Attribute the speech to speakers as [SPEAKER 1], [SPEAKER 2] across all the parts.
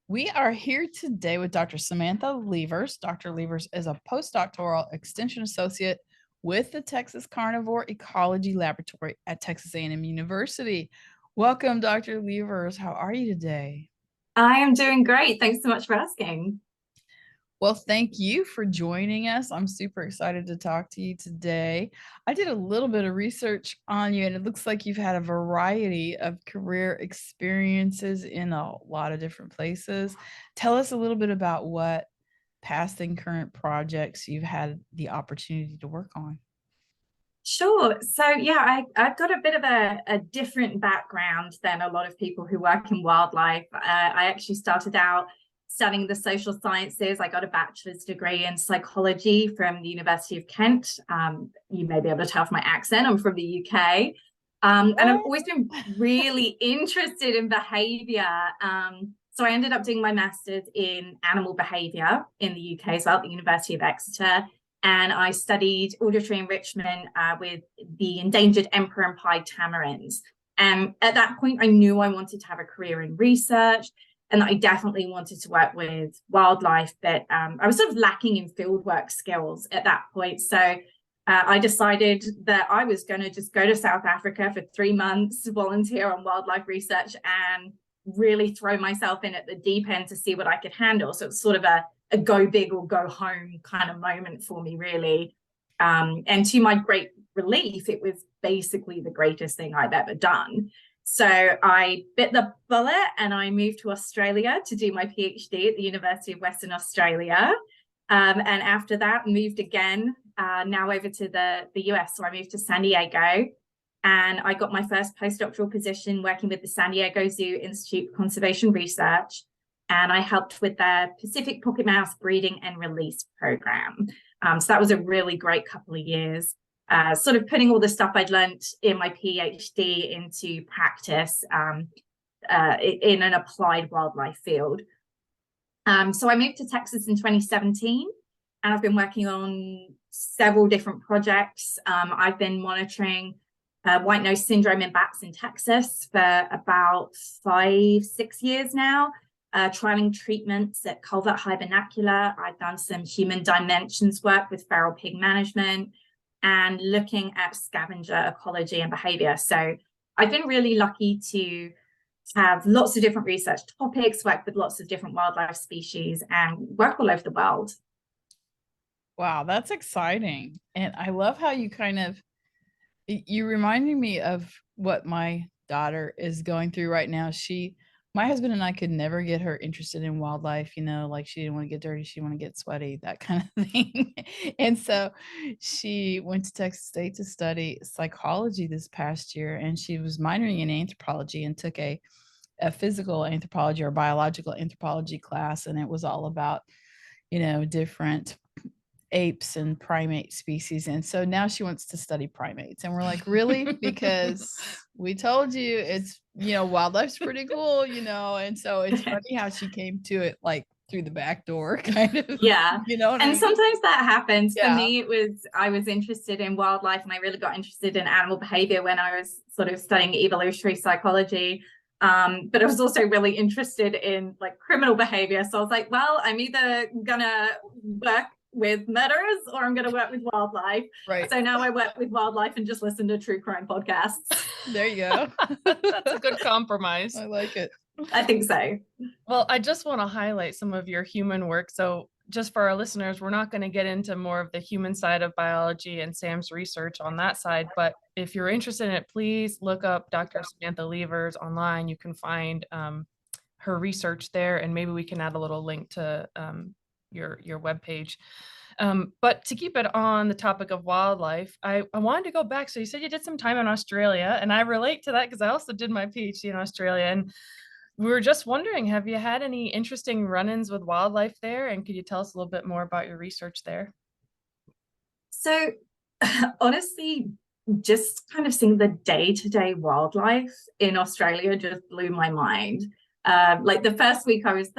[SPEAKER 1] We are here today with Dr. Samantha Leivers. Dr. Leivers is a postdoctoral extension associate with the Texas Carnivore Ecology Laboratory at Texas A&M University. Welcome, Dr. Leivers. How are you today?
[SPEAKER 2] I am doing great. Thanks so much for asking.
[SPEAKER 1] Well, thank you for joining us. I'm super excited to talk to you today. I did a little bit of research on you, and it looks like you've had a variety of career experiences in a lot of different places. Tell us a little bit about what past and current projects you've had the opportunity to work on.
[SPEAKER 2] Sure. I've got a bit of a different background than a lot of people who work in wildlife. I actually started out studying the social sciences. I got a bachelor's degree in psychology from the University of Kent. You may be able to tell from my accent, I'm from the UK. And I've always been really interested in behavior. So I ended up doing my master's in animal behavior in the UK, as well at the University of Exeter. And I studied auditory enrichment with the endangered emperor and pied tamarins. And at that point, I knew I wanted to have a career in research and that I definitely wanted to work with wildlife, but I was sort of lacking in fieldwork skills at that point. So I decided that I was going to just go to South Africa for 3 months, volunteer on wildlife research, and really throw myself in at the deep end to see what I could handle. So it's sort of a go big or go home kind of moment for me, really. And to my great relief, it was basically the greatest thing I've ever done. So I bit the bullet and I moved to Australia to do my PhD at the University of Western Australia. And after that, moved again, now over to the US. So I moved to San Diego and I got my first postdoctoral position working with the San Diego Zoo Institute for Conservation Research. And I helped with their Pacific pocket mouse breeding and release program. So that was a really great couple of years, sort of putting all the stuff I'd learned in my PhD into practice in an applied wildlife field. So I moved to Texas in 2017, and I've been working on several different projects. I've been monitoring white nose syndrome in bats in Texas for about 5-6 years now. Trialing treatments at culvert hibernacular. I've done some human dimensions work with feral pig management and looking at scavenger ecology and behavior. So I've been really lucky to have lots of different research topics, work with lots of different wildlife species, and work all over the world.
[SPEAKER 1] Wow, that's exciting. And I love how you reminded me of what my daughter is going through right now. My husband and I could never get her interested in wildlife, like she didn't want to get dirty, she didn't want to get sweaty, that kind of thing. And so she went to Texas State to study psychology this past year, and she was minoring in anthropology and took a physical anthropology or biological anthropology class. And it was all about, different apes and primate species. And so now she wants to study primates. And we're like, really? Because we told you it's, wildlife's pretty cool, and so it's funny how she came to it like through the back door, kind of.
[SPEAKER 2] Yeah.
[SPEAKER 1] I mean?
[SPEAKER 2] Sometimes that happens.
[SPEAKER 1] Yeah.
[SPEAKER 2] For me, I was interested in wildlife, and I really got interested in animal behavior when I was sort of studying evolutionary psychology. But I was also really interested in like criminal behavior. So I was like, well, I'm either gonna work with murderers or I'm going to work with wildlife.
[SPEAKER 1] Right.
[SPEAKER 2] So now I work with wildlife and just listen to true crime podcasts.
[SPEAKER 1] There you go.
[SPEAKER 3] That's a good compromise.
[SPEAKER 1] I like it.
[SPEAKER 2] I think so.
[SPEAKER 3] Well, I just want to highlight some of your human work. So just for our listeners, we're not going to get into more of the human side of biology and Sam's research on that side. But if you're interested in it, please look up Dr. Samantha Leivers online. You can find her research there, and maybe we can add a little link to your webpage. But to keep it on the topic of wildlife, I wanted to go back. So you said you did some time in Australia, and I relate to that because I also did my PhD in Australia. And we were just wondering, have you had any interesting run-ins with wildlife there? And could you tell us a little bit more about your research there?
[SPEAKER 2] So honestly, just kind of seeing the day-to-day wildlife in Australia just blew my mind. Like the first week I was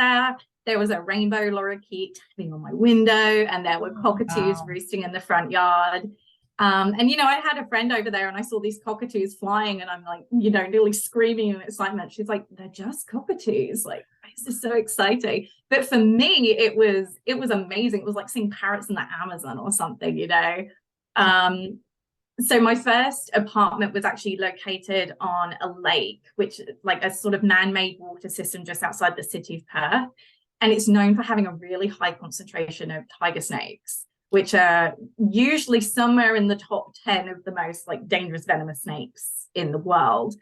[SPEAKER 2] there was a rainbow lorikeet tapping on my window, and there were cockatoos roosting in the front yard. And I had a friend over there, and I saw these cockatoos flying, and I'm like, nearly screaming in excitement. She's like, they're just cockatoos. Like, I this is so exciting. But for me, it was amazing. It was like seeing parrots in the Amazon or something, you know. So my first apartment was actually located on a lake, which like a sort of man-made water system just outside the city of Perth. And it's known for having a really high concentration of tiger snakes, which are usually somewhere in the top 10 of the most like dangerous venomous snakes in the world.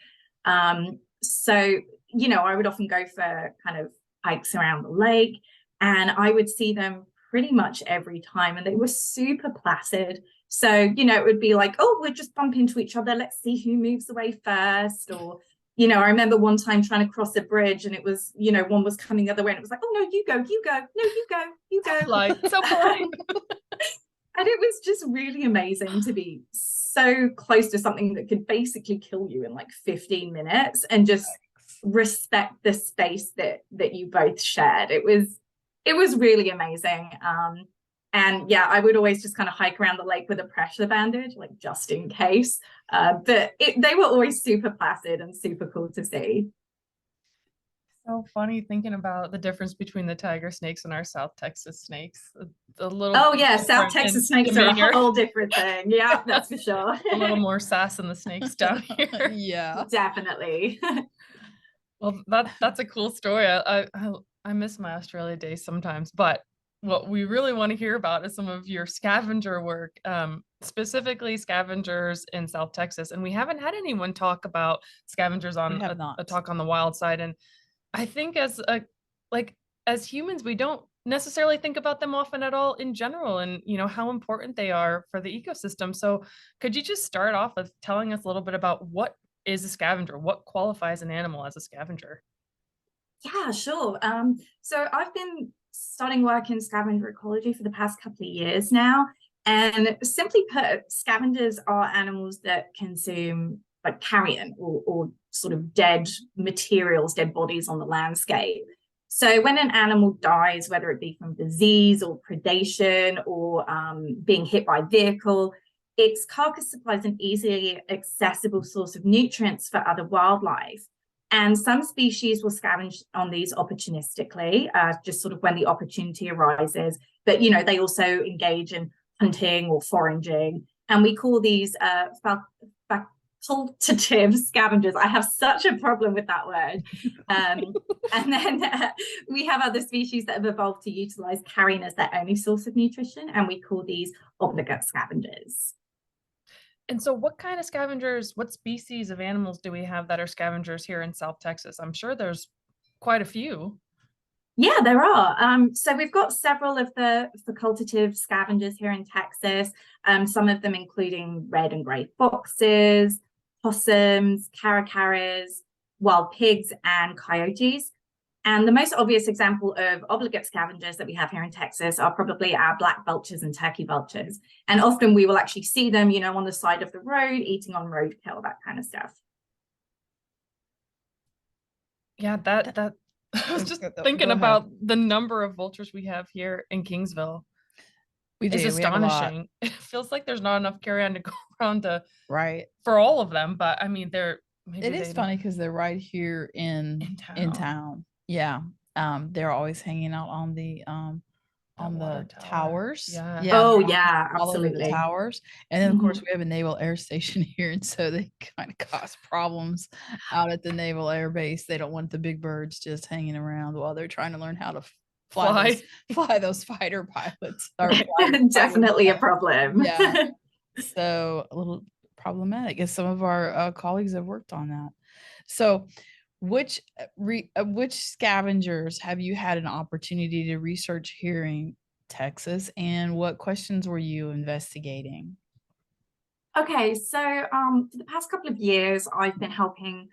[SPEAKER 2] So, you know, I would often go for kind of hikes around the lake, and I would see them pretty much every time, and they were super placid. So, you know, it would be like, oh, we'll just bump into each other. Let's see who moves away first. Or, you know, I remember one time trying to cross a bridge, and it was, you know, one was coming the other way, and it was like, oh, no, you go, you go. No, you go, you go.
[SPEAKER 3] So polite.
[SPEAKER 2] And it was just really amazing to be so close to something that could basically kill you in like 15 minutes and just respect the space that you both shared. It was really amazing. And yeah, I would always just kind of hike around the lake with a pressure bandage, like just in case. But they were always super placid and super cool to see.
[SPEAKER 3] So funny thinking about the difference between the tiger snakes and our South Texas snakes. A little.
[SPEAKER 2] Oh yeah, South Texas snakes
[SPEAKER 3] demeanor.
[SPEAKER 2] are a whole different thing. Yeah, that's for sure.
[SPEAKER 3] A little more sass in the snakes down here.
[SPEAKER 1] Yeah,
[SPEAKER 2] definitely.
[SPEAKER 3] Well, that's a cool story. I miss my Australia days sometimes, but what we really want to hear about is some of your scavenger work, specifically scavengers in South Texas. And we haven't had anyone talk about scavengers on a talk on the wild side. And I think as humans, we don't necessarily think about them often at all in general, and you know how important they are for the ecosystem. So could you just start off with telling us a little bit about what is a scavenger? What qualifies an animal as a scavenger?
[SPEAKER 2] Yeah, sure. So I've been starting work in scavenger ecology for the past couple of years now. And simply put, scavengers are animals that consume like carrion or sort of dead materials, dead bodies on the landscape. So when an animal dies, whether it be from disease or predation or being hit by a vehicle, its carcass supplies an easily accessible source of nutrients for other wildlife. And some species will scavenge on these opportunistically, just sort of when the opportunity arises. But, you know, they also engage in hunting or foraging. And we call these facultative scavengers. I have such a problem with that word. And then we have other species that have evolved to utilize carrion as their only source of nutrition. And we call these obligate scavengers.
[SPEAKER 3] And so what kind of scavengers, what species of animals do we have that are scavengers here in South Texas? I'm sure there's quite a few.
[SPEAKER 2] Yeah, there are. So we've got several of the facultative scavengers here in Texas, some of them including red and gray foxes, possums, caracaras, wild pigs, and coyotes. And the most obvious example of obligate scavengers that we have here in Texas are probably our black vultures and turkey vultures. And often we will actually see them, you know, on the side of the road, eating on roadkill, that kind of stuff.
[SPEAKER 3] Yeah, that I was just thinking about the number of vultures we have here in Kingsville. It's astonishing. It feels like there's not enough carrion to go around for all of them, but I mean,
[SPEAKER 1] it is funny because they're right here in town. Yeah. They're always hanging out on the towers.
[SPEAKER 2] Yeah. Oh yeah, absolutely.
[SPEAKER 1] The towers. And then of course we have a naval air station here, and so they kind of cause problems out at the naval air base. They don't want the big birds just hanging around while they're trying to learn how to fly those fighter pilots.
[SPEAKER 2] Definitely a problem.
[SPEAKER 1] Yeah. So a little problematic, as some of our colleagues have worked on that. So which scavengers have you had an opportunity to research here in Texas, and what questions were you investigating?
[SPEAKER 2] Okay, so for the past couple of years, I've been helping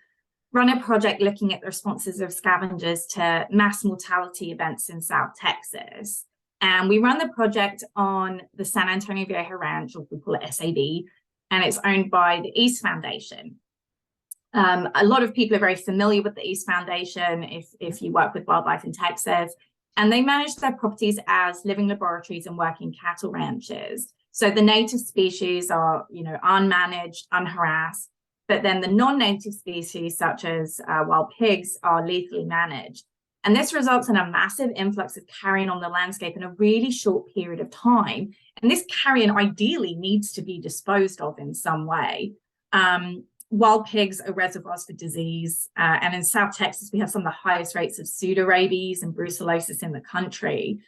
[SPEAKER 2] run a project looking at the responses of scavengers to mass mortality events in South Texas. And we run the project on the San Antonio Viejo Ranch, or we call it SAV, and it's owned by the East Foundation. A lot of people are very familiar with the East Foundation if you work with wildlife in Texas, and they manage their properties as living laboratories and working cattle ranches. So the native species are, you know, unmanaged, unharassed, but then the non-native species, such as wild pigs, are lethally managed. And this results in a massive influx of carrion on the landscape in a really short period of time. And this carrion ideally needs to be disposed of in some way. Wild pigs are reservoirs for disease. And in South Texas, we have some of the highest rates of pseudorabies and brucellosis in the country.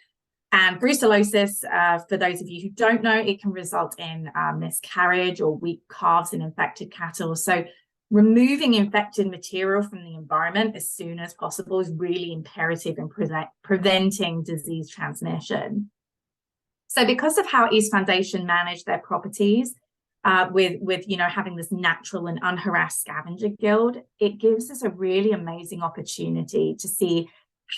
[SPEAKER 2] And brucellosis, for those of you who don't know, it can result in miscarriage or weak calves in infected cattle. So removing infected material from the environment as soon as possible is really imperative in preventing disease transmission. So because of how East Foundation manage their properties, with having this natural and unharassed scavenger guild, it gives us a really amazing opportunity to see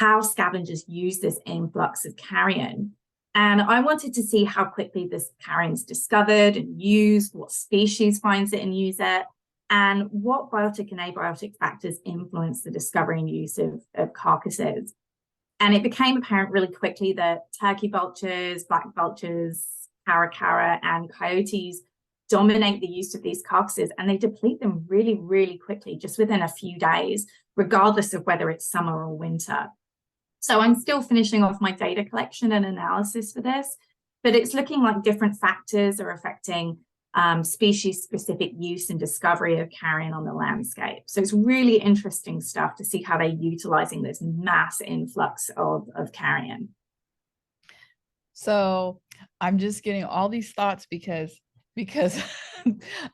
[SPEAKER 2] how scavengers use this influx of carrion. And I wanted to see how quickly this carrion is discovered and used, what species finds it and use it, and what biotic and abiotic factors influence the discovery and use of carcasses. And it became apparent really quickly that turkey vultures, black vultures, caracara, and coyotes dominate the use of these carcasses, and they deplete them really, really quickly, just within a few days, regardless of whether it's summer or winter. So I'm still finishing off my data collection and analysis for this, but it's looking like different factors are affecting species-specific use and discovery of carrion on the landscape. So it's really interesting stuff to see how they're utilizing this mass influx of carrion.
[SPEAKER 1] So I'm just getting all these thoughts because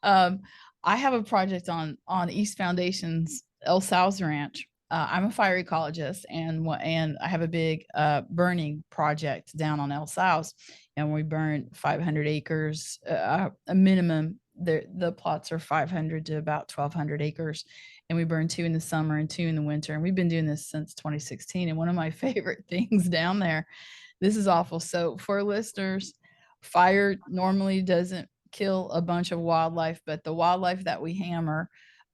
[SPEAKER 1] I have a project on East Foundation's ATOWS Ranch. I'm a fire ecologist, and I have a big burning project down on ATOWS, and we burn 500 acres, a minimum. The plots are 500 to about 1,200 acres, and we burn 2 in the summer and 2 in the winter. And we've been doing this since 2016. And one of my favorite things down there, this is awful. So for listeners, fire normally doesn't kill a bunch of wildlife, but the wildlife that we hammer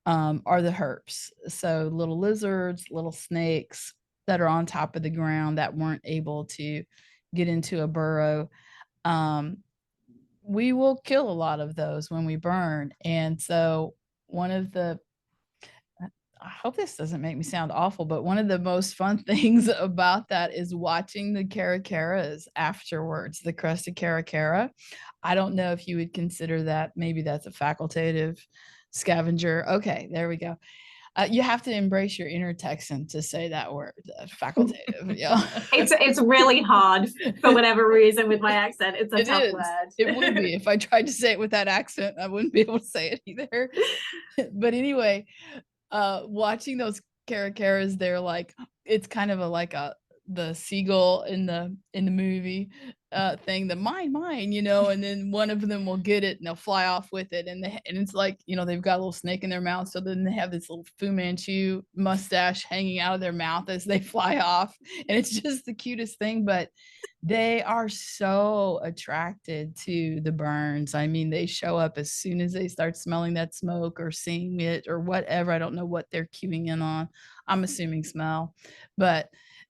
[SPEAKER 1] are the herps. So little lizards, little snakes that are on top of the ground that weren't able to get into a burrow. We will kill a lot of those when we burn. And so I hope this doesn't make me sound awful, but one of the most fun things about that is watching the caracaras afterwards, the crested caracara. I don't know if you would consider that, maybe that's a facultative scavenger. Okay, there we go. You have to embrace your inner Texan to say that word, facultative. Yeah,
[SPEAKER 2] it's really hard for whatever reason with my accent. It's a tough word.
[SPEAKER 1] It would be if I tried to say it with that accent. I wouldn't be able to say it either. But anyway, watching those caracaras, they're like, it's kind of the seagull in the movie thing, the mine, and then one of them will get it and they'll fly off with it, and it's like, they've got a little snake in their mouth, so then they have this little Fu Manchu mustache hanging out of their mouth as they fly off, and it's just the cutest thing. But they are so attracted to the burns. I mean, they show up as soon as they start smelling that smoke or seeing it or whatever. I don't know what they're queuing in on. I'm assuming smell, but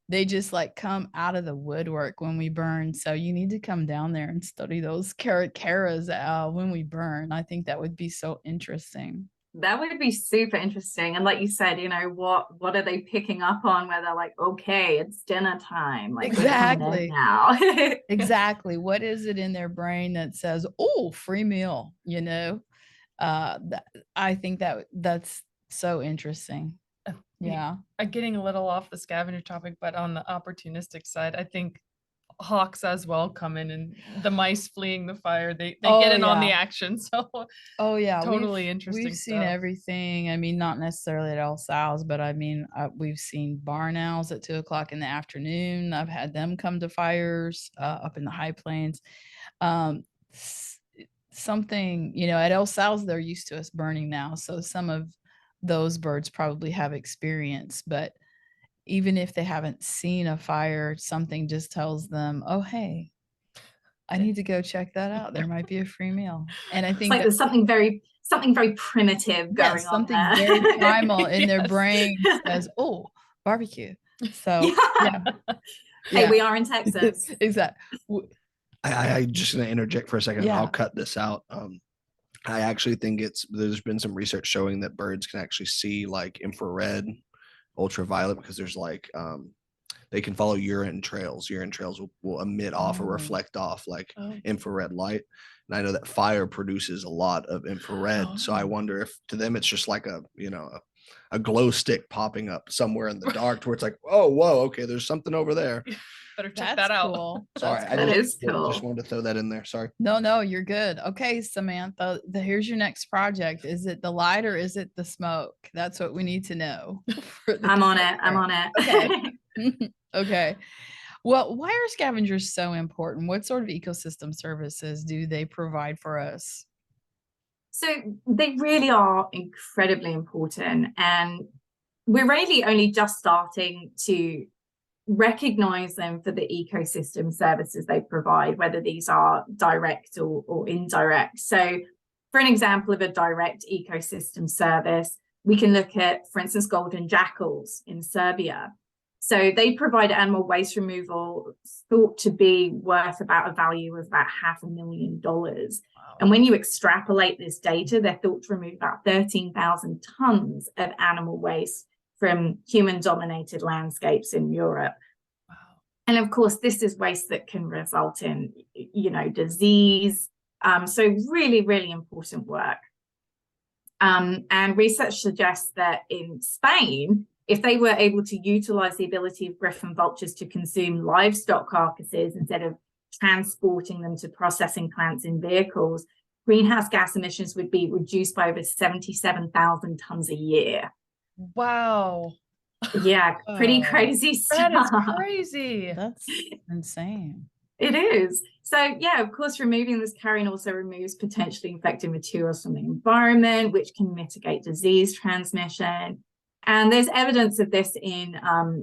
[SPEAKER 1] they just like come out of the woodwork when we burn. So you need to come down there and study those caracaras when we burn. I think that would be so interesting.
[SPEAKER 2] That would be super interesting. And like you said, what are they picking up on where they're like, okay, it's dinner time. Like,
[SPEAKER 1] exactly
[SPEAKER 2] now.
[SPEAKER 1] Exactly. What is it in their brain that says, oh, free meal? I think that's so interesting. Yeah.
[SPEAKER 3] Getting a little off the scavenger topic, but on the opportunistic side, I think hawks as well come in, and the mice fleeing the fire, they get in on the action. So totally interesting.
[SPEAKER 1] We've seen everything. I mean, not necessarily at ATOWS, but I mean, we've seen barn owls at 2:00 in the afternoon. I've had them come to fires up in the high plains. Something, at ATOWS, they're used to us burning now, so some of those birds probably have experience, but even if they haven't seen a fire, something just tells them, oh, hey, I need to go check that out. There might be a free meal. And I think
[SPEAKER 2] there's something very primitive going on.
[SPEAKER 1] Something very primal in their brain says, oh, barbecue. So
[SPEAKER 2] hey, we are in Texas.
[SPEAKER 1] Exactly.
[SPEAKER 4] I just gonna interject for a second. I'll cut this out. I actually think there's been some research showing that birds can actually see like infrared, ultraviolet, because there's like they can follow urine trails. Urine trails will emit off or reflect off like infrared light. And I know that fire produces a lot of infrared. So I wonder if to them it's just like a glow stick popping up somewhere in the dark to where it's like, oh, whoa, okay, there's something over there.
[SPEAKER 3] Better check that out.
[SPEAKER 1] Cool.
[SPEAKER 4] Sorry,
[SPEAKER 2] That is cool.
[SPEAKER 4] just wanted to throw that in there. Sorry.
[SPEAKER 1] No, you're good. Okay, Samantha, here's your next project. Is it the light or is it the smoke? That's what we need to know.
[SPEAKER 2] I'm on it.
[SPEAKER 1] Okay. Okay. Well, why are scavengers so important? What sort of ecosystem services do they provide for us?
[SPEAKER 2] So they really are incredibly important, and we're really only just starting to recognize them for the ecosystem services they provide, whether these are direct or indirect. So for an example of a direct ecosystem service, we can look at, for instance, golden jackals in Serbia. So they provide animal waste removal thought to be worth about a value of about $500,000. Wow. And when you extrapolate this data, they're thought to remove about 13,000 tons of animal waste from human-dominated landscapes in Europe. Wow. And of course, this is waste that can result in, disease. So really, really important work. And research suggests that in Spain, if they were able to utilize the ability of griffon vultures to consume livestock carcasses instead of transporting them to processing plants in vehicles, greenhouse gas emissions would be reduced by over 77,000 tons a year.
[SPEAKER 3] Wow.
[SPEAKER 2] Yeah, pretty crazy stuff.
[SPEAKER 3] That is crazy.
[SPEAKER 1] That's insane.
[SPEAKER 2] It is. So yeah, of course, removing this carrion also removes potentially infected materials from the environment, which can mitigate disease transmission. And there's evidence of this in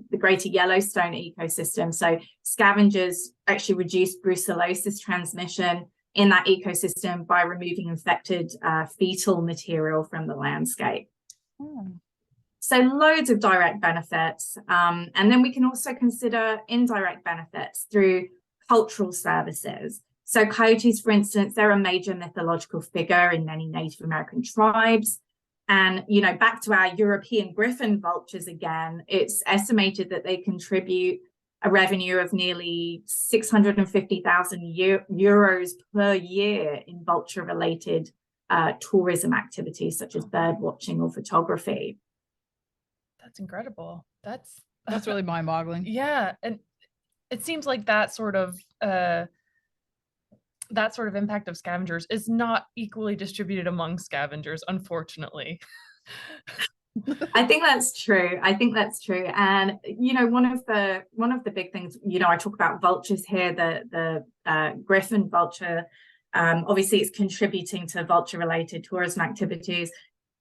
[SPEAKER 2] the greater Yellowstone ecosystem. So scavengers actually reduce brucellosis transmission in that ecosystem by removing infected fetal material from the landscape. So loads of direct benefits. And then we can also consider indirect benefits through cultural services. So coyotes, for instance, they're a major mythological figure in many Native American tribes. And, back to our European griffon vultures again, it's estimated that they contribute a revenue of nearly 650,000 euros per year in vulture-related tourism activities such as bird watching or photography.
[SPEAKER 3] That's incredible. That's
[SPEAKER 1] really mind-boggling.
[SPEAKER 3] Yeah, and it seems like that sort of impact of scavengers is not equally distributed among scavengers, unfortunately.
[SPEAKER 2] I think that's true. And one of the big things, I talk about vultures here, the griffon vulture. Obviously, it's contributing to vulture-related tourism activities.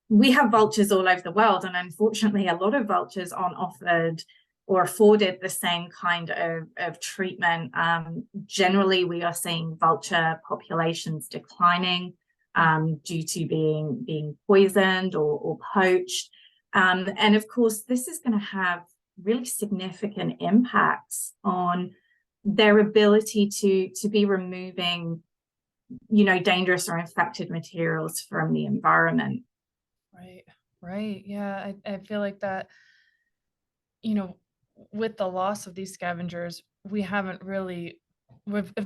[SPEAKER 2] We have vultures all over the world, and unfortunately, a lot of vultures aren't offered or afforded the same kind of treatment. Generally, we are seeing vulture populations declining due to being poisoned or poached. And of course, this is going to have really significant impacts on their ability to be removing, dangerous or infected materials from the environment.
[SPEAKER 3] Right. Yeah, I feel like that, with the loss of these scavengers, we've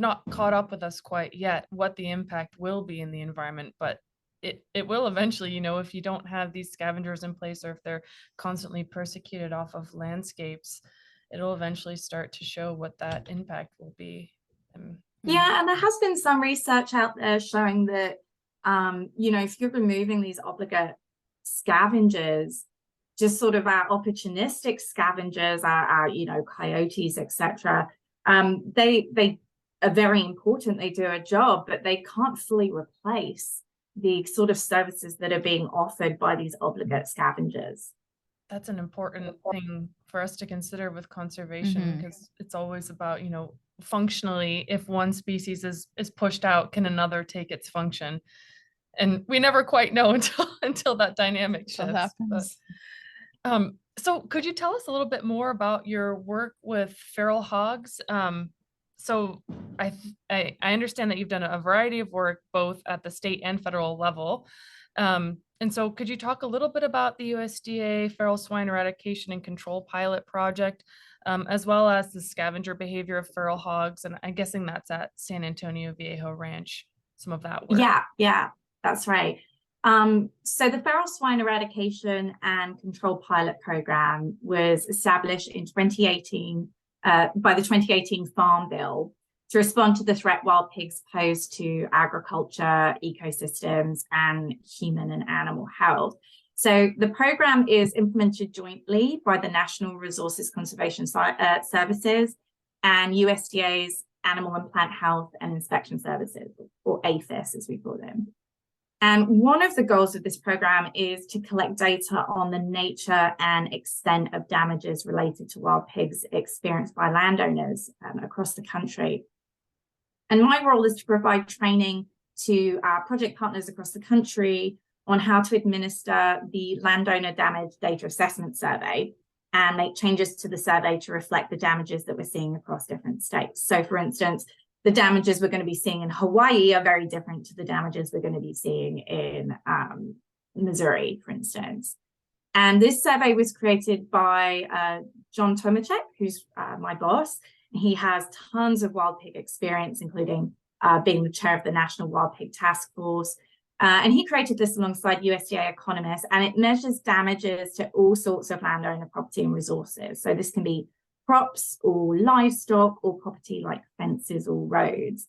[SPEAKER 3] not caught up with us quite yet what the impact will be in the environment, but it will eventually, if you don't have these scavengers in place or if they're constantly persecuted off of landscapes, it'll eventually start to show what that impact will be.
[SPEAKER 2] Yeah, and there has been some research out there showing that, if you're removing these obligate scavengers, just sort of our opportunistic scavengers, our coyotes, etc. They are very important. They do a job, but they can't fully replace the sort of services that are being offered by these obligate scavengers.
[SPEAKER 3] That's an important thing for us to consider with conservation, because it's always about, functionally, if one species is pushed out, can another take its function? And we never quite know until that dynamic shifts.
[SPEAKER 1] Happens.
[SPEAKER 3] So could you tell us a little bit more about your work with feral hogs? So I understand that you've done a variety of work both at the state and federal level. And so could you talk a little bit about the USDA Feral Swine Eradication and Control Pilot Project? as well as the scavenger behavior of feral hogs. And I'm guessing that's at San Antonio Viejo Ranch, some of that work.
[SPEAKER 2] Yeah, that's right. So the feral swine eradication and control pilot program was established in 2018 by the 2018 Farm Bill to respond to the threat wild pigs pose to agriculture, ecosystems, and human and animal health. So the program is implemented jointly by the National Resources Conservation Services and USDA's Animal and Plant Health and Inspection Services, or APHIS as we call them. And one of the goals of this program is to collect data on the nature and extent of damages related to wild pigs experienced by landowners across the country. And my role is to provide training to our project partners across the country on how to administer the landowner damage data assessment survey and make changes to the survey to reflect the damages that we're seeing across different states. So for instance, the damages we're going to be seeing in Hawaii are very different to the damages we're going to be seeing in Missouri, for instance. And this survey was created by John Tomacek, who's my boss. He has tons of wild pig experience, including being the chair of the National Wild Pig Task Force. And he created this alongside USDA economists, and it measures damages to all sorts of landowner property and resources. So this can be crops or livestock or property like fences or roads.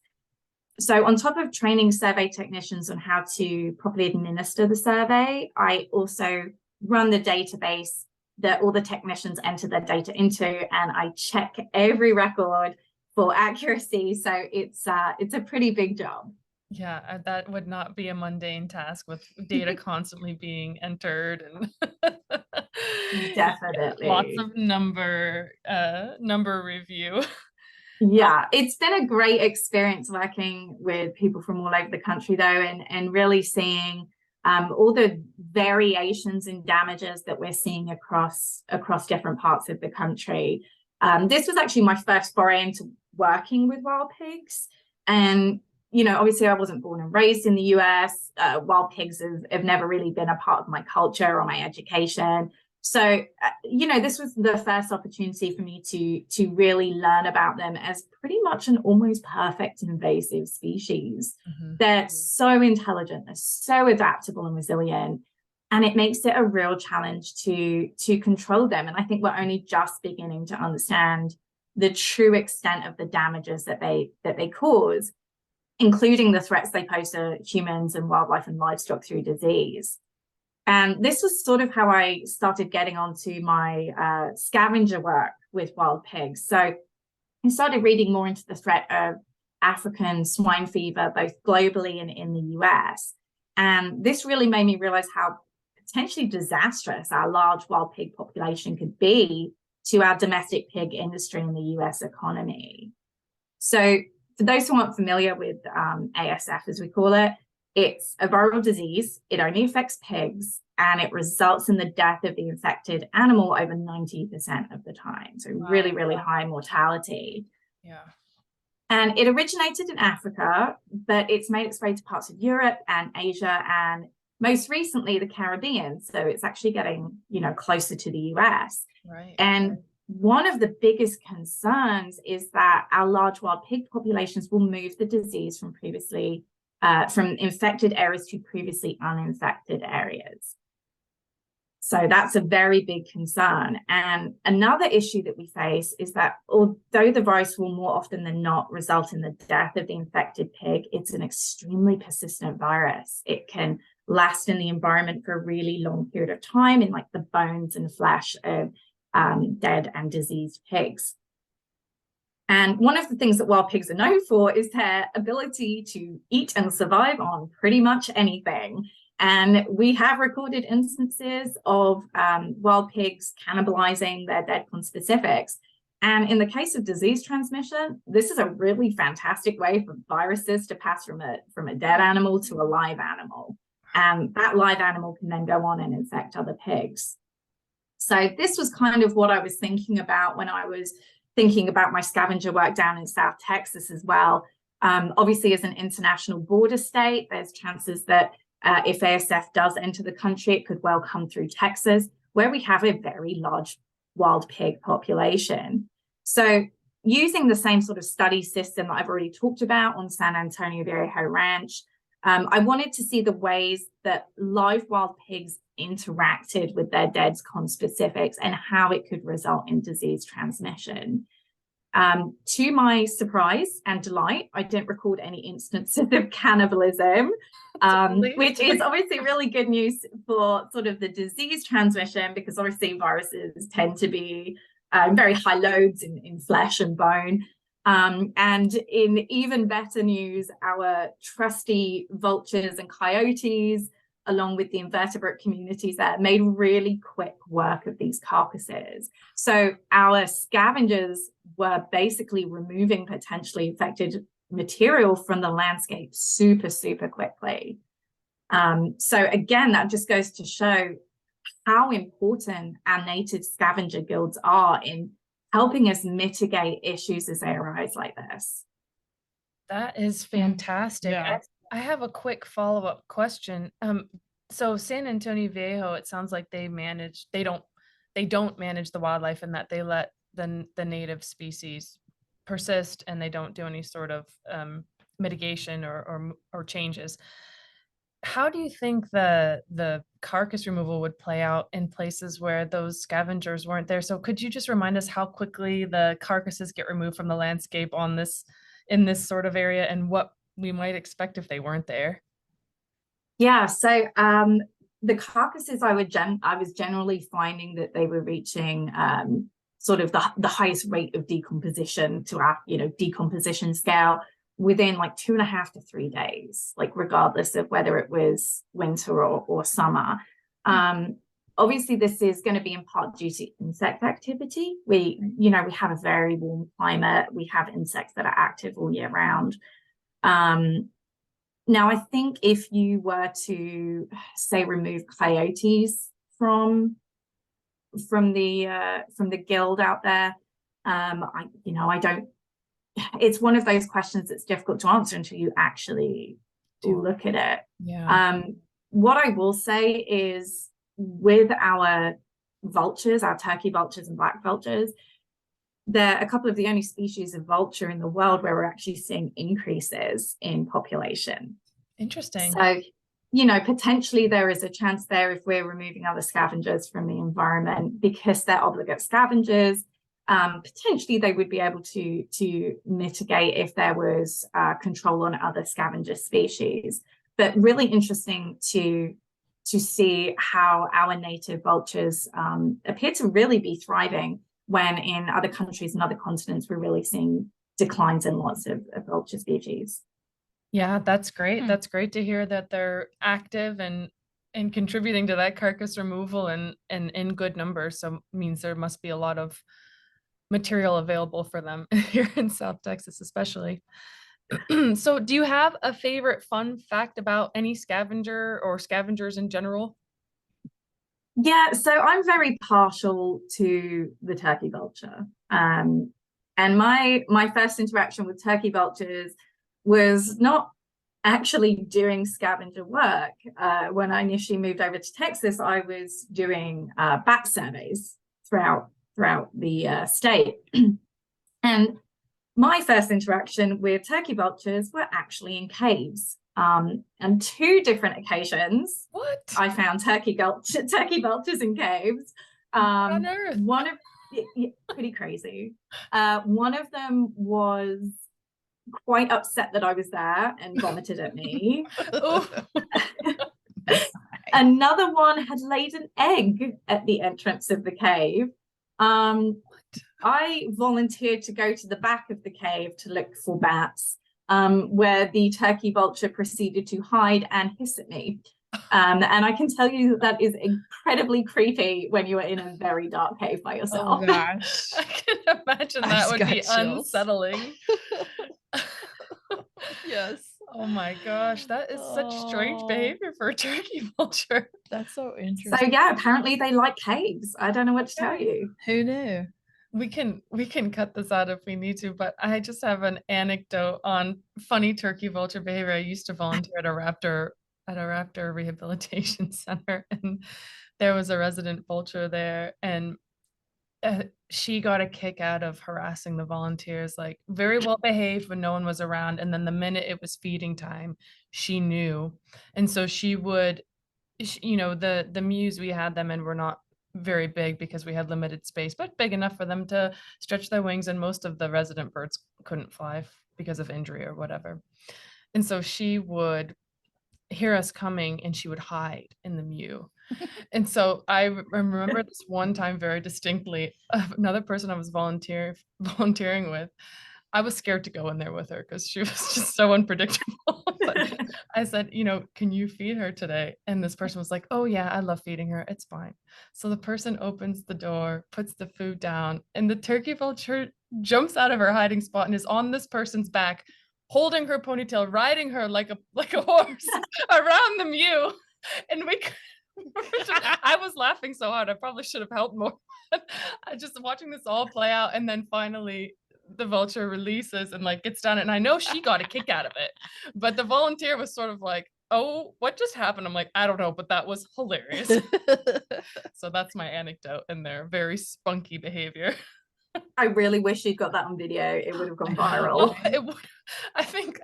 [SPEAKER 2] So on top of training survey technicians on how to properly administer the survey, I also run the database that all the technicians enter their data into, and I check every record for accuracy. So it's a pretty big job.
[SPEAKER 3] Yeah, that would not be a mundane task with data constantly being entered and
[SPEAKER 2] Definitely
[SPEAKER 3] lots of number review.
[SPEAKER 2] Yeah, it's been a great experience working with people from all over the country though, and really seeing all the variations in damages that we're seeing across different parts of the country. This was actually my first foray into working with wild pigs. And, you know, obviously I wasn't born and raised in the US. Wild pigs have never really been a part of my culture or my education. So, you know, this was the first opportunity for me to really learn about them as pretty much an almost perfect invasive species. Mm-hmm. They're so intelligent, they're so adaptable and resilient, and it makes it a real challenge to control them. And I think we're only just beginning to understand the true extent of the damages that they cause, including the threats they pose to humans and wildlife and livestock through disease. And this was sort of how I started getting onto my scavenger work with wild pigs. So I started reading more into the threat of African swine fever, both globally and in the US. And this really made me realize how potentially disastrous our large wild pig population could be to our domestic pig industry and the US economy. So for those who aren't familiar with ASF, as we call it, it's a viral disease. It only affects pigs, and it results in the death of the infected animal over 90% of the time. So wow. Really, really high mortality.
[SPEAKER 3] Yeah.
[SPEAKER 2] And it originated in Africa, but it's made its way to parts of Europe and Asia, and most recently the Caribbean. So it's actually getting, you know, closer to the US.
[SPEAKER 3] Right.
[SPEAKER 2] And one of the biggest concerns is that our large wild pig populations will move the disease from infected areas to previously uninfected areas. So that's a very big concern. And another issue that we face is that although the virus will more often than not result in the death of the infected pig, it's an extremely persistent virus. It can last in the environment for a really long period of time in like the bones and flesh of dead and diseased pigs. And one of the things that wild pigs are known for is their ability to eat and survive on pretty much anything. And we have recorded instances of wild pigs cannibalizing their dead conspecifics. And in the case of disease transmission, this is a really fantastic way for viruses to pass from a dead animal to a live animal. And that live animal can then go on and infect other pigs. So this was kind of what I was thinking about when I was thinking about my scavenger work down in South Texas as well. Obviously, as an international border state, there's chances that if ASF does enter the country, it could well come through Texas, where we have a very large wild pig population. So using the same sort of study system that I've already talked about on San Antonio Viejo Ranch, I wanted to see the ways that live wild pigs interacted with their dead conspecifics and how it could result in disease transmission. To my surprise and delight, I didn't record any instances of cannibalism, which is obviously really good news for sort of the disease transmission, because obviously viruses tend to be very high loads in flesh and bone. And in even better news, our trusty vultures and coyotes, along with the invertebrate communities there, made really quick work of these carcasses. So our scavengers were basically removing potentially infected material from the landscape super, super quickly. So again, that just goes to show how important our native scavenger guilds are in helping us mitigate issues as they arise like this.
[SPEAKER 3] That is fantastic.
[SPEAKER 1] Yeah.
[SPEAKER 3] I have a quick follow-up question. So San Antonio Viejo, it sounds like they don't manage the wildlife, and that they let the native species persist, and they don't do any sort of mitigation or changes. How do you think the carcass removal would play out in places where those scavengers weren't there? So could you just remind us how quickly the carcasses get removed from the landscape in this sort of area, and what we might expect if they weren't there?
[SPEAKER 2] Yeah, so the carcasses, I was generally finding that they were reaching sort of the highest rate of decomposition to our decomposition scale within like 2.5 to 3 days, like regardless of whether it was winter or summer. Obviously, this is going to be in part due to insect activity. We have a very warm climate. We have insects that are active all year round. Now, I think if you were to say remove coyotes from the guild out there, I don't. It's one of those questions that's difficult to answer until you actually look at it.
[SPEAKER 3] Yeah.
[SPEAKER 2] What I will say is, with our vultures, our turkey vultures and black vultures, they're a couple of the only species of vulture in the world where we're actually seeing increases in population.
[SPEAKER 3] Interesting.
[SPEAKER 2] So, potentially there is a chance there if we're removing other scavengers from the environment, because they're obligate scavengers. Potentially they would be able to mitigate if there was control on other scavenger species. But really interesting to see how our native vultures appear to really be thriving, when in other countries and other continents we're really seeing declines in lots of vulture species.
[SPEAKER 3] Yeah, that's great. That's great to hear that they're active and contributing to that carcass removal and in good numbers. So it means there must be a lot of material available for them here in South Texas, especially. So do you have a favorite fun fact about any scavenger or scavengers in general?
[SPEAKER 2] Yeah, so I'm very partial to the turkey vulture. And my first interaction with turkey vultures was not actually doing scavenger work. When I initially moved over to Texas, I was doing bat surveys throughout the state. And my first interaction with turkey vultures were actually in caves. And 2 different occasions, I found turkey vultures in caves.
[SPEAKER 3] On earth?
[SPEAKER 2] Pretty crazy. One of them was quite upset that I was there and vomited at me. Another one had laid an egg at the entrance of the cave. I volunteered to go to the back of the cave to look for bats, where the turkey vulture proceeded to hide and hiss at me. And I can tell you that is incredibly creepy when you are in a very dark cave by yourself.
[SPEAKER 1] Oh gosh.
[SPEAKER 3] I can imagine that would be unsettling.
[SPEAKER 1] Yes.
[SPEAKER 3] Oh my gosh, that is such strange behavior for a turkey vulture.
[SPEAKER 1] That's so interesting.
[SPEAKER 2] So yeah, apparently they like caves. I don't know what to tell you.
[SPEAKER 1] Who knew?
[SPEAKER 3] We can cut this out if we need to, but I just have an anecdote on funny turkey vulture behavior. I used to volunteer at a raptor rehabilitation center, and there was a resident vulture there, and she got a kick out of harassing the volunteers, like very well behaved when no one was around. And then the minute it was feeding time, she knew. And so she would, you know, the mews we had them in were not very big because we had limited space, but big enough for them to stretch their wings. And most of the resident birds couldn't fly because of injury or whatever. And so she would hear us coming and she would hide in the mew. And so I remember this one time very distinctly, another person I was volunteering with. I was scared to go in there with her because she was just so unpredictable. But I said, you know, can you feed her today? And this person was like, oh yeah, I love feeding her. It's fine. So the person opens the door, puts the food down, and the turkey vulture jumps out of her hiding spot and is on this person's back, holding her ponytail, riding her like a horse around the mew. And I was laughing so hard. I probably should have helped more. I just watching this all play out, and then finally the vulture releases and like gets down, and I know she got a kick out of it, but the volunteer was sort of like, oh, what just happened? I'm like, I don't know, but that was hilarious. So that's my anecdote in their very spunky behavior.
[SPEAKER 2] I really wish you'd got that on video. It would have gone viral.
[SPEAKER 3] It would. I think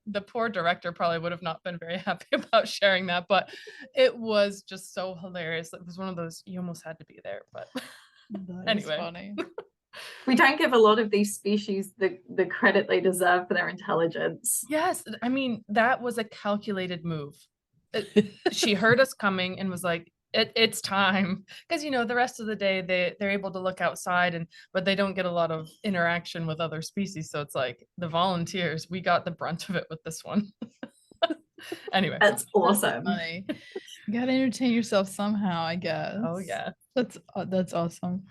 [SPEAKER 3] the poor director probably would have not been very happy about sharing that, but it was just so hilarious. It was one of those you almost had to be there. But anyway,
[SPEAKER 1] funny.
[SPEAKER 2] We don't give a lot of these species the credit they deserve for their intelligence.
[SPEAKER 3] Yes, I mean, that was a calculated move. She heard us coming and was like, it's time, because you know the rest of the day they're able to look outside, but they don't get a lot of interaction with other species, so it's like the volunteers, we got the brunt of it with this one. Anyway,
[SPEAKER 2] that's awesome.
[SPEAKER 1] That's funny. You gotta entertain yourself somehow, I guess.
[SPEAKER 3] Oh yeah,
[SPEAKER 1] that's awesome.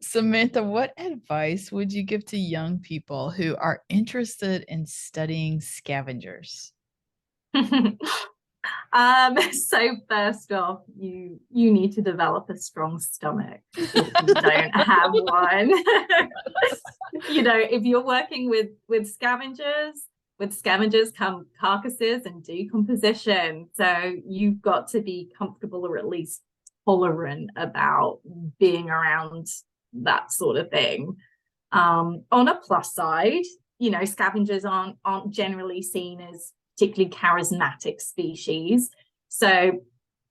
[SPEAKER 1] Samantha, what advice would you give to young people who are interested in studying scavengers?
[SPEAKER 2] So first off, you need to develop a strong stomach if you don't have one. You know, if you're working with scavengers come carcasses and decomposition. So you've got to be comfortable or at least tolerant about being around that sort of thing. On a plus side, you know, scavengers aren't generally seen as particularly charismatic species. So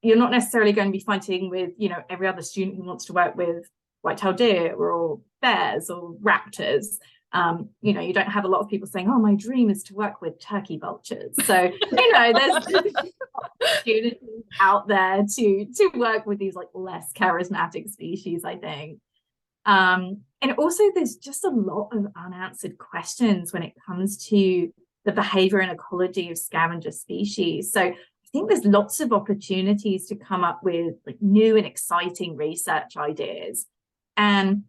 [SPEAKER 2] you're not necessarily going to be fighting with, you know, every other student who wants to work with white-tailed deer or bears or raptors. You know, you don't have a lot of people saying, oh, my dream is to work with turkey vultures. So, you know, there's opportunities out there to work with these like less charismatic species, I think. And also there's just a lot of unanswered questions when it comes to the behavior and ecology of scavenger species. So I think there's lots of opportunities to come up with like new and exciting research ideas. And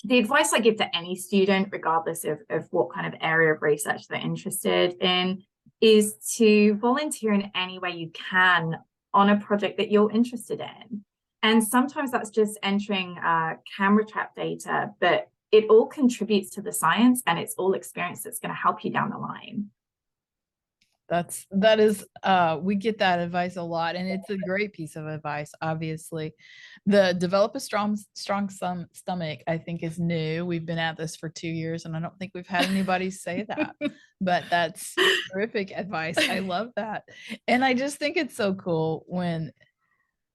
[SPEAKER 2] the advice I give to any student, regardless of what kind of area of research they're interested in, is to volunteer in any way you can on a project that you're interested in. And sometimes that's just entering camera trap data, but it all contributes to the science and it's all experience that's going to help you down the line.
[SPEAKER 1] That is we get that advice a lot, and it's a great piece of advice. Obviously, the develop a strong stomach, I think, is new. We've been at this for 2 years and I don't think we've had anybody say that, but that's terrific advice. I love that. And I just think it's so cool when,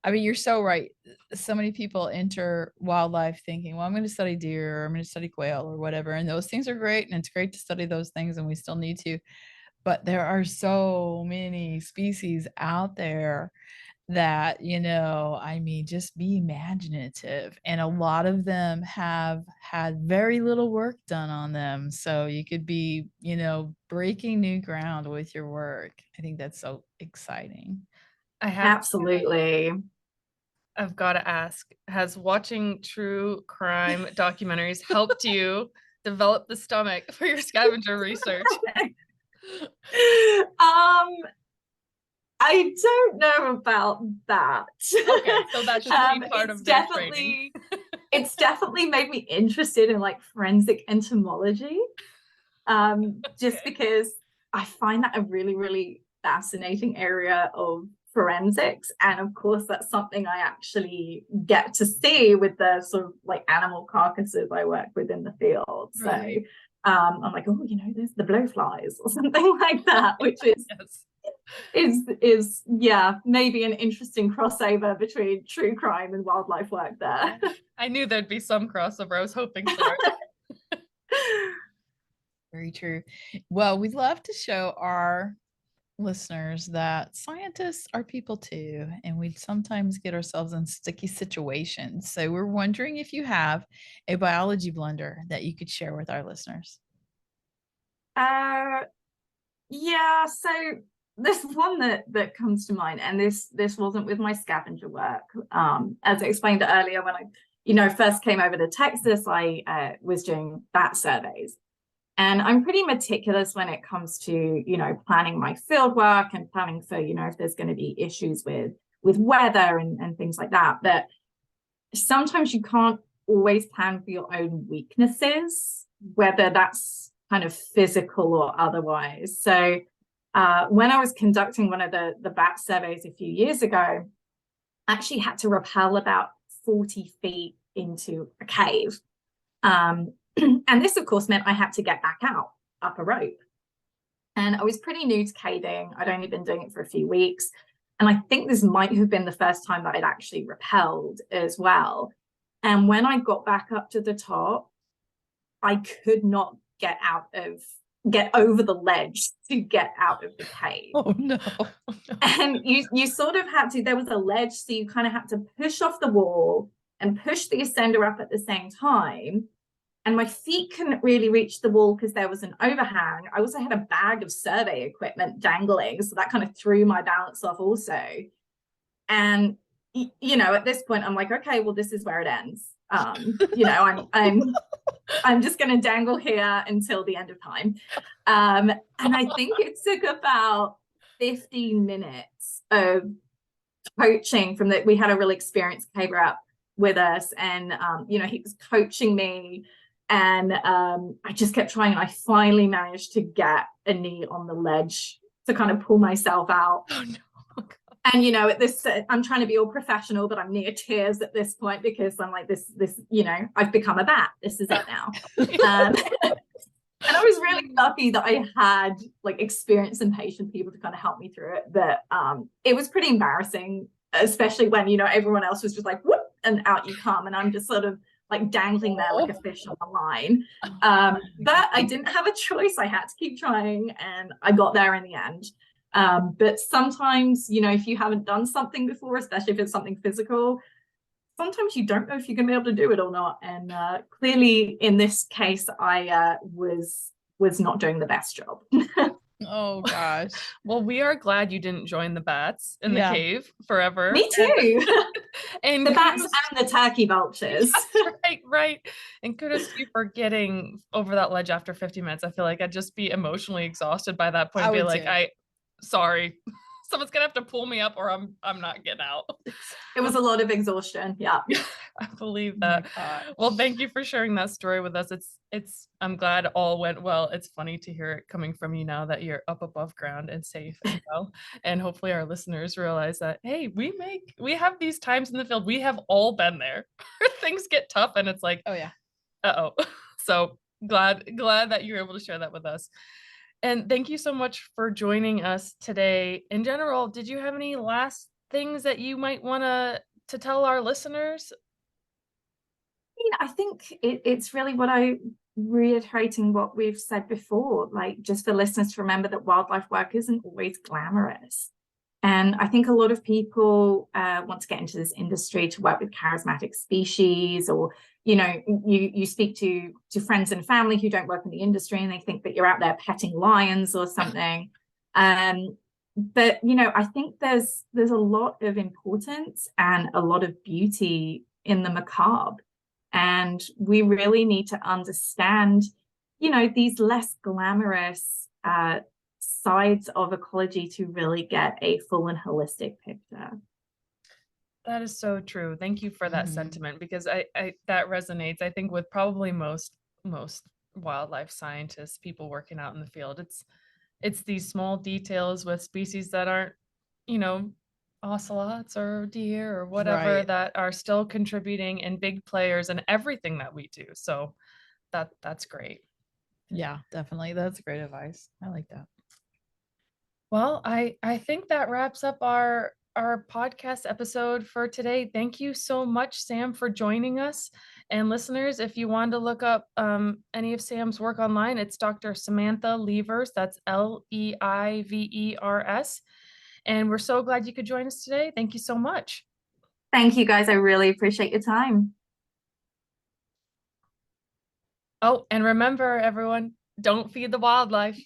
[SPEAKER 1] I mean, you're so right. So many people enter wildlife thinking, well, I'm going to study deer or I'm going to study quail or whatever, and those things are great, and it's great to study those things, and we still need to. But there are so many species out there that, you know, I mean, just be imaginative. And a lot of them have had very little work done on them. So you could be, you know, breaking new ground with your work. I think that's so exciting.
[SPEAKER 2] Absolutely.
[SPEAKER 3] I've got to ask, has watching true crime documentaries helped you develop the stomach for your scavenger research?
[SPEAKER 2] I don't know about that.
[SPEAKER 3] Okay, so that should be part of the training.
[SPEAKER 2] It's definitely made me interested in like forensic entomology, just because I find that a really, really fascinating area of forensics, and of course that's something I actually get to see with the sort of like animal carcasses I work with in the field.
[SPEAKER 1] Right.
[SPEAKER 2] So I'm like, oh, you know, there's the blowflies or something like that, which is is yeah, maybe an interesting crossover between true crime and wildlife work there.
[SPEAKER 3] I knew there'd be some crossover. I was hoping for it.
[SPEAKER 1] Very true. Well, we'd love to show our listeners that scientists are people too, and we sometimes get ourselves in sticky situations. So we're wondering if you have a biology blender that you could share with our listeners.
[SPEAKER 2] Yeah, so there's one that comes to mind, and this wasn't with my scavenger work. As I explained earlier, when I first came over to Texas, I was doing bat surveys. And I'm pretty meticulous when it comes to, planning my field work and planning for, if there's going to be issues with weather and things like that. But sometimes you can't always plan for your own weaknesses, whether that's kind of physical or otherwise. So when I was conducting one of the bat surveys a few years ago, I actually had to rappel about 40 feet into a cave. And this, of course, meant I had to get back out up a rope. And I was pretty new to caving. I'd only been doing it for a few weeks. And I think this might have been the first time that I'd actually rappelled as well. And when I got back up to the top, I could not get over the ledge to get out of the cave.
[SPEAKER 1] Oh no.
[SPEAKER 2] And you sort of had to, there was a ledge, so you kind of had to push off the wall and push the ascender up at the same time. And my feet couldn't really reach the wall because there was an overhang. I also had a bag of survey equipment dangling, so that kind of threw my balance off also. And at this point, I'm like, okay, well, this is where it ends. I'm just going to dangle here until the end of time. And I think it took about 15 minutes of coaching we had a really experienced caver up with us, and he was coaching me. And I just kept trying, and I finally managed to get a knee on the ledge to kind of pull myself out.
[SPEAKER 3] Oh, no.
[SPEAKER 2] And at this, I'm trying to be all professional, but I'm near tears at this point because I'm like, this, I've become a bat. This is it now. And I was really lucky that I had like experienced and patient people to kind of help me through it. But it was pretty embarrassing, especially when everyone else was just like, whoop, and out you come, and I'm just sort of like dangling there like a fish on the line. But I didn't have a choice. I had to keep trying, and I got there in the end. But sometimes, if you haven't done something before, especially if it's something physical, sometimes you don't know if you're going to be able to do it or not. And clearly in this case, I was not doing the best job.
[SPEAKER 1] Oh gosh.
[SPEAKER 3] Well, we are glad you didn't join the bats in the cave forever.
[SPEAKER 2] Me too.
[SPEAKER 3] And
[SPEAKER 2] the bats and the turkey vultures.
[SPEAKER 3] Right. And kudos to you for getting over that ledge after 50 minutes. I feel like I'd just be emotionally exhausted by that point. Be like, sorry, someone's gonna have to pull me up or I'm not getting out.
[SPEAKER 2] It was a lot of exhaustion. Yeah.
[SPEAKER 3] I believe that. Well, thank you for sharing that story with us. It's I'm glad all went well. It's funny to hear it coming from you now that you're up above ground and safe and well. And hopefully our listeners realize that, hey, we have these times in the field. We have all been there. Things get tough and it's like,
[SPEAKER 1] oh yeah.
[SPEAKER 3] So glad that you're able to share that with us. And thank you so much for joining us today. In general, did you have any last things that you might want to tell our listeners?
[SPEAKER 2] I think it's really reiterating what we've said before, like just for listeners to remember that wildlife work isn't always glamorous. And I think a lot of people want to get into this industry to work with charismatic species, or you speak to friends and family who don't work in the industry and they think that you're out there petting lions or something. But I think there's a lot of importance and a lot of beauty in the macabre, and we really need to understand these less glamorous sides of ecology to really get a full and holistic picture.
[SPEAKER 3] That is so true. Thank you for that sentiment, because I that resonates, I think, with probably most wildlife scientists, people working out in the field. It's these small details with species that aren't, ocelots or deer or whatever
[SPEAKER 1] Right.
[SPEAKER 3] that are still contributing and big players in everything that we do. So that's great.
[SPEAKER 1] Yeah, definitely. That's great advice. I like that.
[SPEAKER 3] Well, I think that wraps up our podcast episode for today. Thank you so much, Sam, for joining us. And listeners, if you want to look up any of Sam's work online, it's Dr. Samantha Leivers. That's Leivers. And we're so glad you could join us today. Thank you so much.
[SPEAKER 2] Thank you, guys. I really appreciate your time.
[SPEAKER 3] Oh, and remember, everyone, don't feed the wildlife.